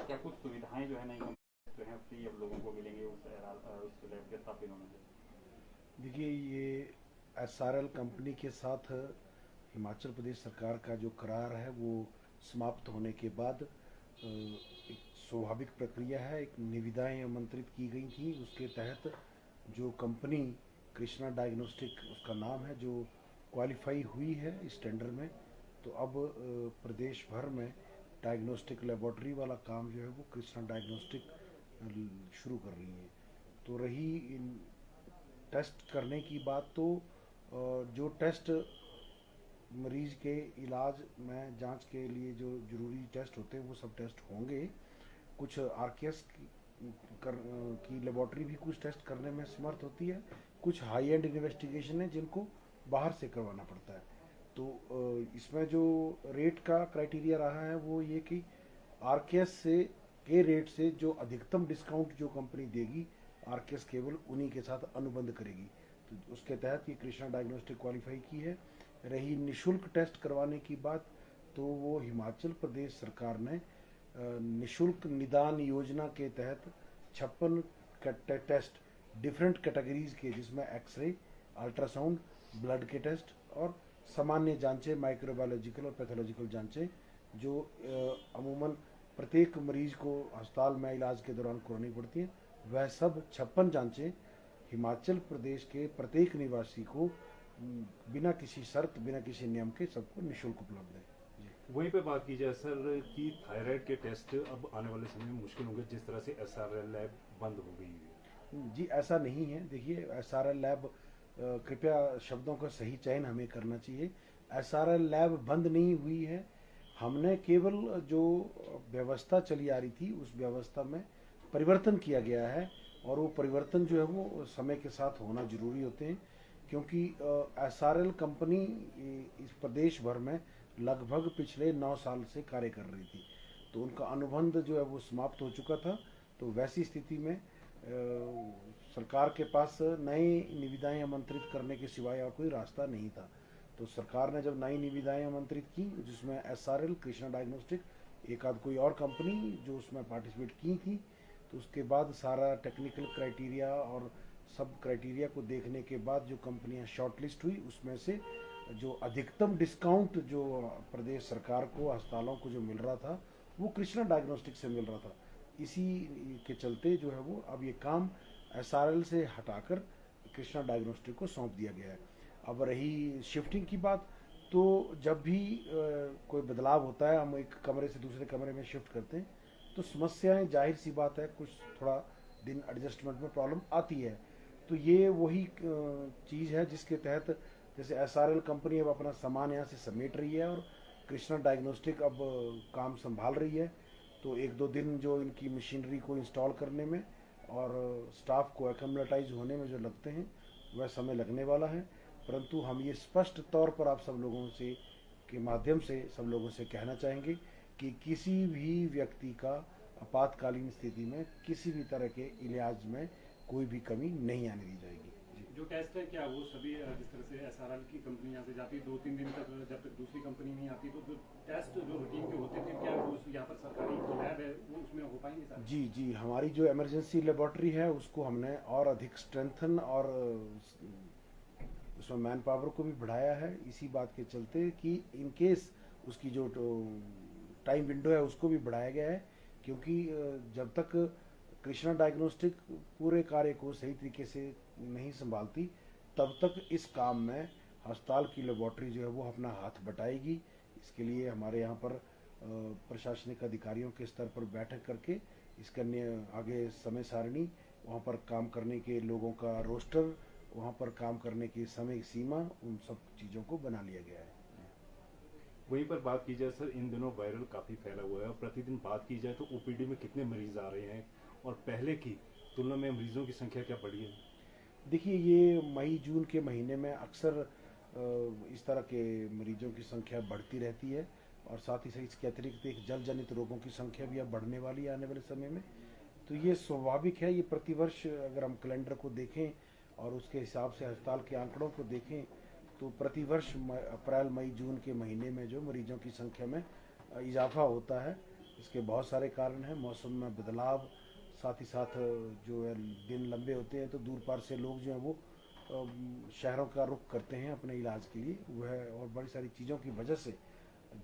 क्या कुछ सुविधाएं जो है नई कंपनी जो है फ्री अब लोगों को मिलेंगे उस लैब के स्थापित होने से? देखिए, ये एसआरएल कंपनी के साथ हिमाचल प्रदेश सरकार का जो करार है वो समाप्त होने के बाद एक स्वाभाविक प्रक्रिया है। एक निविदाएं आमंत्रित की गई थी, उसके तहत जो कंपनी कृष्णा डायग्नोस्टिक उसका नाम है, जो क्वालिफाई हुई है इस टेंडर में, तो अब प्रदेश भर में डायग्नोस्टिक लेबोरेटरी वाला काम जो है वो कृष्णा डायग्नोस्टिक शुरू कर रही है। तो रही इन टेस्ट करने की बात, तो जो टेस्ट मरीज के इलाज में जांच के लिए जो जरूरी टेस्ट होते हैं वो सब टेस्ट होंगे। कुछ आरकेएस की लेबोरेटरी भी कुछ टेस्ट करने में समर्थ होती है। कुछ हाई एंड इन्वेस्टिगेशन है जिनको बाहर से करवाना पड़ता है। तो इसमें जो रेट का क्राइटेरिया रहा है वो ये कि आरकेएस से के रेट से जो अधिकतम डिस्काउंट जो कंपनी देगी, आरकेएस केवल उन्हीं के साथ अनुबंध करेगी। तो उसके तहत ये कृष्णा डायग्नोस्टिक क्वालिफाई की है। रही निशुल्क टेस्ट करवाने की बात, तो वो हिमाचल प्रदेश सरकार ने निशुल्क निदान योजना के तहत 56 टेस्ट डिफरेंट कैटेगरीज के, जिसमें एक्सरे, अल्ट्रासाउंड, ब्लड के टेस्ट और सामान्य जांचें, माइक्रोबायोलॉजिकल और पैथोलॉजिकल जांचें, जो अमूमन प्रत्येक मरीज को अस्पताल में इलाज के दौरान करानी पड़ती हैं, वह सब 56 जांचें हिमाचल प्रदेश के प्रत्येक निवासी को बिना किसी शर्त, बिना किसी नियम के सबको निःशुल्क उपलब्ध है। वहीं पे बात की जाए सर कि थायराइड के टेस्ट अब आने वाले समय में मुश्किल होंगे जिस तरह से एसआरएल लैब बंद हो गई है। जी, ऐसा नहीं है। देखिए, एसआरएल लैब, कृपया शब्दों का सही चयन हमें करना चाहिए। एसआरएल लैब बंद नहीं हुई है। हमने केवल जो व्यवस्था चली आ रही थी उस व्यवस्था में परिवर्तन किया गया है, और वो परिवर्तन जो है वो समय के साथ होना जरूरी होते हैं, क्योंकि एसआरएल कंपनी इस प्रदेश भर में लगभग पिछले 9 साल से कार्य कर रही थी, तो उनका अनुबंध जो है वो समाप्त हो चुका था। तो वैसी स्थिति में सरकार के पास नए निविदाएं आमंत्रित करने के सिवाय और कोई रास्ता नहीं था। तो सरकार ने जब नई निविदाएं आमंत्रित की, जिसमें एसआरएल, कृष्णा डायग्नोस्टिक, एक आध कोई और कंपनी जो उसमें पार्टिसिपेट की थी, तो उसके बाद सारा टेक्निकल क्राइटेरिया और सब क्राइटेरिया को देखने के बाद जो कंपनियां शॉर्टलिस्ट हुई, उसमें से जो अधिकतम डिस्काउंट जो प्रदेश सरकार को, अस्पतालों को जो मिल रहा था, वो कृष्णा डायग्नोस्टिक से मिल रहा था। इसी के चलते जो है वो अब ये काम एसआरएल से हटाकर कृष्णा डायग्नोस्टिक को सौंप दिया गया है। अब रही शिफ्टिंग की बात, तो जब भी कोई बदलाव होता है, हम एक कमरे से दूसरे कमरे में शिफ्ट करते हैं, तो समस्याएं जाहिर सी बात है, कुछ थोड़ा दिन एडजस्टमेंट में प्रॉब्लम आती है। तो ये वही चीज़ है जिसके तहत, जैसे एसआरएल कंपनी अब अपना सामान यहाँ से समेट रही है और कृष्णा डायग्नोस्टिक अब काम संभाल रही है, तो एक दो दिन जो इनकी मशीनरी को इंस्टॉल करने में और स्टाफ को एक्मलेटाइज होने में जो लगते हैं, वह समय लगने वाला है। परंतु हम ये स्पष्ट तौर पर आप सब लोगों से के माध्यम से सब लोगों से कहना चाहेंगे कि किसी भी व्यक्ति का आपातकालीन स्थिति में किसी भी तरह के इलाज में कोई भी कमी नहीं आने दी जाएगी। जो टेस्ट है क्या वो सभी जिस तरह से एसआरएल की कंपनी यहाँ से जाती है 2-3 दिन तक, जब तक दूसरी कंपनी नहीं आती, तो जो टेस्ट जो रूटीन के होते थे क्या वो यहाँ पर सरकारी लैब है वो उसमें हो पाएंगे सर? जी जी, हमारी जो इमरजेंसी लेबोरेटरी है उसको हमने और अधिक स्ट्रेंथन और उसमें मैन पावर को भी बढ़ाया है, इसी बात के चलते कि इन केस उसकी जो टाइम विंडो है उसको भी बढ़ाया गया है, क्योंकि जब तक कृष्णा डायग्नोस्टिक पूरे कार्य को सही तरीके से नहीं संभालती, तब तक इस काम में अस्पताल की लेबोरेटरी जो है वो अपना हाथ बटाएगी। इसके लिए हमारे यहाँ पर प्रशासनिक अधिकारियों के स्तर पर बैठक करके इसका आगे समय सारणी, वहाँ पर काम करने के लोगों का रोस्टर, वहाँ पर काम करने की समय सीमा, उन सब चीज़ों को बना लिया गया है। वहीं पर बात की जाए सर, इन दिनों वायरल काफ़ी फैला हुआ है और प्रतिदिन बात की जाए तो ओपीडी में कितने मरीज आ रहे हैं और पहले की तुलना में मरीजों की संख्या क्या बढ़ी है? देखिए, ये मई जून के महीने में अक्सर इस तरह के मरीजों की संख्या बढ़ती रहती है, और साथ ही साथ इसके अतिरिक्त एक जल जनित रोगों की संख्या भी अब बढ़ने वाली है आने वाले समय में। तो ये स्वाभाविक है। ये प्रतिवर्ष अगर हम कैलेंडर को देखें और उसके हिसाब से अस्पताल के आंकड़ों को देखें, तो प्रतिवर्ष अप्रैल मई जून के महीने में जो मरीजों की संख्या में इजाफा होता है। इसके बहुत सारे कारण हैं, मौसम में बदलाव, साथ ही साथ जो है दिन लंबे होते हैं तो दूर पार से लोग जो हैं वो शहरों का रुख करते हैं अपने इलाज के लिए, वह और बड़ी सारी चीज़ों की वजह से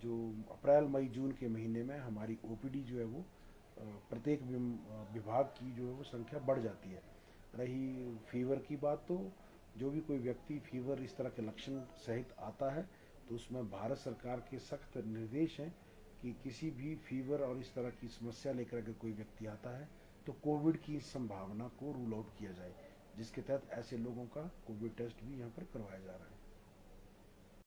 जो अप्रैल मई जून के महीने में हमारी ओपीडी जो है वो प्रत्येक विभाग की जो है वो संख्या बढ़ जाती है। रही फीवर की बात, तो जो भी कोई व्यक्ति फीवर इस तरह के लक्षण सहित आता है तो उसमें भारत सरकार के सख्त निर्देश हैं कि किसी भी फीवर और इस तरह की समस्या लेकर अगर कोई व्यक्ति आता है तो कोविड की संभावना को रूल आउट किया जाए, जिसके तहत ऐसे लोगों का कोविड टेस्ट भी यहाँ पर करवाया जा रहा है।